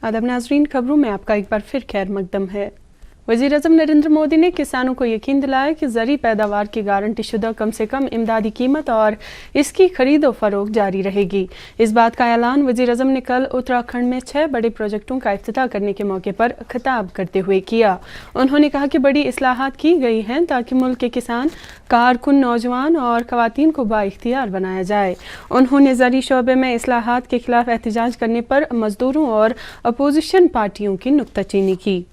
आदाब नाजरीन, खबरों में आपका एक बार फिर खैर मकदम है। वज़ीर आज़म नरेंद्र मोदी ने किसानों को यकीन दिलाया कि ज़री पैदावार की गारंटी शुदा कम से कम इमदादी कीमत और इसकी खरीद व फरोख्त जारी रहेगी। इस बात का ऐलान वज़ीर आज़म ने कल उत्तराखंड में 6 बड़े प्रोजेक्टों का इफ्तिताह करने के मौके पर खिताब करते हुए किया। उन्होंने कहा कि बड़ी इस्लाहात की गई हैं ताकि मुल्क के किसान, कारकुन, नौजवान और ख़वातीन को बाइख्तियार बनाया जाए। उन्होंने ज़री शोबे में इस्लाहात के खिलाफ एहतजाज करने पर मज़दूरों और अपोजिशन पार्टियों की नुक्ताचीनी की।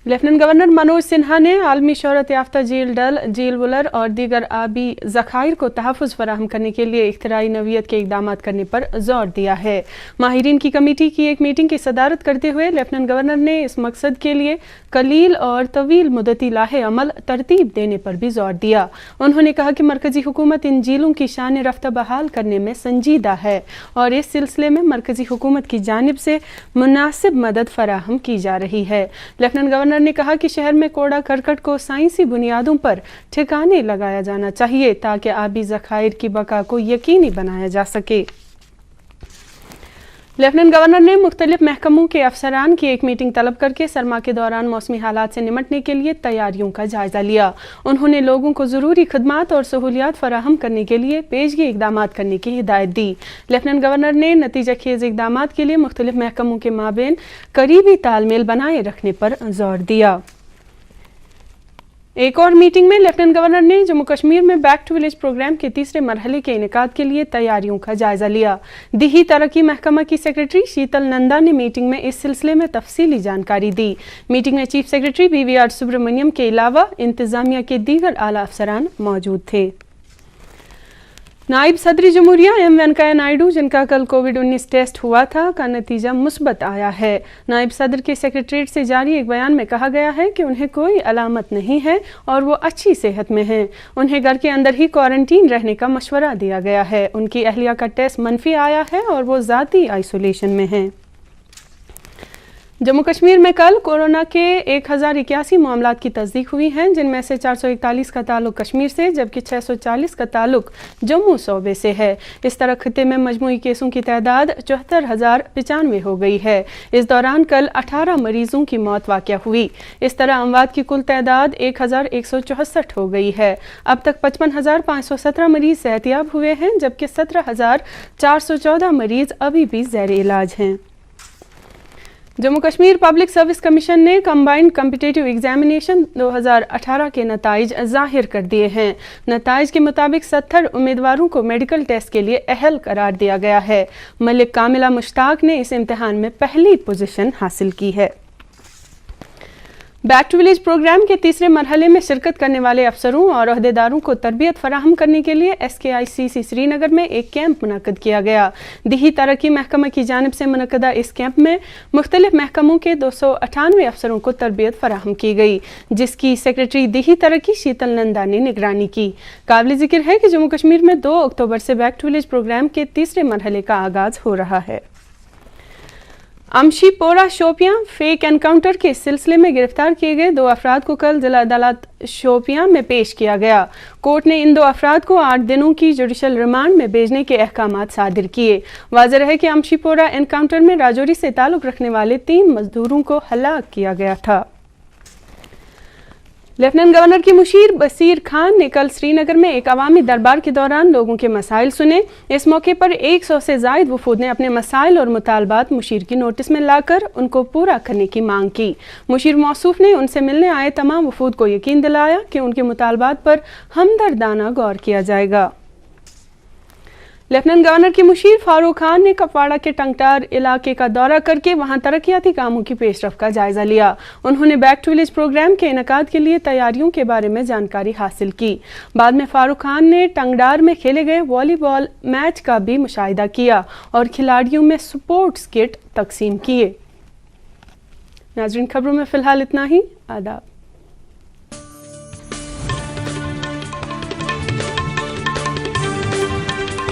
लेफ्टिनेंट गवर्नर मनोज सिन्हा ने आलमी शोहरत याफ्ता झील डल, झील वुलर और दीगर आबी ज़खायर को तहफ़्फ़ुज़ फराहम करने के लिए इख्तिराई नवीयत के इक़दाम करने पर ज़ोर दिया है। माहिरीन की कमेटी की एक मीटिंग की सदारत करते हुए लेफ्टिनेंट गवर्नर ने इस मकसद के लिए कलील और तवील मुद्दती लाहे अमल तरतीब देने पर भी ज़ोर दिया। उन्होंने कहा कि मरकज़ी हुकूमत इन झीलों की शान रफ्ता बहाल करने में संजीदा है और इस सिलसिले में मरकज़ी हुकूमत की जानिब से मुनासिब मदद फराहम की जा रही है। लेफ्टिनेंट गवर्नर ने कहा कि शहर में कूड़ा करकट को साइंसी बुनियादों पर ठिकाने लगाया जाना चाहिए ताकि आबी ज़खायर की बका को यकीनी बनाया जा सके। लेफ्टिनेंट गवर्नर ने मुख्तलिफ महकमों के अफसरान की एक मीटिंग तलब करके सरमा के दौरान मौसमी हालात से निमटने के लिए तैयारियों का जायजा लिया। उन्होंने लोगों को ज़रूरी खदमात और सहूलियात फराहम करने के लिए पेशगी इक़दामात करने की हिदायत दी। लेफ्टिनेंट गवर्नर ने नतीजा खेज़ इक़दामात के लिए मुख्तलिफ महकमों के माबेन करीबी तालमेल बनाए रखने पर जोर दिया। एक और मीटिंग में लेफ्टिनेंट गवर्नर ने जम्मू कश्मीर में बैक टू विलेज प्रोग्राम के तीसरे मरहले के इनेकाद के लिए तैयारियों का जायजा लिया। दिही तरक्की महकमा की सेक्रेटरी शीतल नंदा ने मीटिंग में इस सिलसिले में तफसीली जानकारी दी। मीटिंग में चीफ सेक्रेटरी BVR सुब्रमण्यम के अलावा इंतजामिया के दीगर आला अफसरान मौजूद थे। नायब सदर जमहूरिया M वेंकैया नायडू, जिनका कल कोविड-19 टेस्ट हुआ था, का नतीजा मुस्बत आया है। नायब सदर के सेक्रेटरीट से जारी एक बयान में कहा गया है कि उन्हें कोई अलामत नहीं है और वो अच्छी सेहत में हैं। उन्हें घर के अंदर ही क्वारंटीन रहने का मशवरा दिया गया है। उनकी अहलिया का टेस्ट मनफी आया है और वो ज़ाती आइसोलेशन में हैं। जम्मू कश्मीर में कल कोरोना के 1081 मामलात की तस्दीक हुई हैं, जिनमें से 441 का ताल्लुक कश्मीर से जबकि 640 का ताल्लुक जम्मू सूबे से है। इस तरह खिते में मजमूई केसों की तादाद 74,095 हो गई है। इस दौरान कल 18 मरीजों की मौत वाक़या हुई। इस तरह अमवात की कुल तादाद 1164 हो गई है। अब तक 55,517 मरीज सेहतियाब हुए हैं जबकि 17,414 मरीज अभी भी ज़ैर इलाज हैं। Jammu Kashmir public service commission ने कंबाइंड कॉम्पिटिटिव एग्जामिनेशन 2018 के नताइज ज़ाहिर कर दिए हैं। नताइज के मुताबिक 70 उम्मीदवारों को मेडिकल टेस्ट के लिए अहल करार दिया गया है। मलिक कामिला मुश्ताक ने इस इम्तिहान में पहली पोजीशन हासिल की है। बैक टू विलेज प्रोग्राम के तीसरे मरहले में शिरकत करने वाले अफसरों और अहदेदारों को तरबियत फराहम करने के लिए SKICC श्रीनगर में एक कैंप मुनक्कद किया गया। दिही तरक्की महकमा की जानिब से मुनक्कदा इस कैंप में मुख्तलिफ महकमों के 298 अफसरों को तरबियत फराहम की गई, जिसकी सेक्रेटरी दिही तरक्की शीतल नंदा ने निगरानी की। काबिल जिक्र है कि जम्मू कश्मीर में 2 अक्टूबर से बैक टू विलेज प्रोग्राम के तीसरे मरहले का आगाज हो रहा है। अमशीपोरा शोपियां फेक एनकाउंटर के सिलसिले में गिरफ्तार किए गए 2 अफराद को कल जिला अदालत शोपियां में पेश किया गया। कोर्ट ने इन 2 अफराद को 8 दिनों की जुडिशल रिमांड में भेजने के अहकामात सादिर किए। वाज़ेह है कि अमशीपोरा एनकाउंटर में राजौरी से ताल्लुक रखने वाले 3 मजदूरों को हलाक किया गया था। लेफ्टिनेंट गवर्नर की मुशीर बसीर खान ने कल श्रीनगर में एक अवामी दरबार के दौरान लोगों के मसाइल सुने। इस मौके पर 100 से ज़ायद वफूद ने अपने मसाइल और मुतालबात मुशीर की नोटिस में लाकर उनको पूरा करने की मांग की। मुशीर मौसूफ ने उनसे मिलने आए तमाम वफूद को यकीन दिलाया कि उनके मुतालबात पर हमदर्दाना गौर किया जाएगा। लेफ्टिनेंट गवर्नर की मुशीर फारूक खान ने कपवाड़ा के टंगटार इलाके का दौरा करके वहां तरक्याती कामों की पेशरफ का जायजा लिया। उन्होंने बैक टू विलेज प्रोग्राम के इनेकाद के लिए तैयारियों के बारे में जानकारी हासिल की। बाद में फारूक खान ने टंगडार में खेले गए वॉलीबॉल मैच का भी मुशाहिदा किया और खिलाड़ियों में स्पोर्ट्स किट तकसीम किए। नाज़रीन, खबरों में फिलहाल इतना ही। आदाब।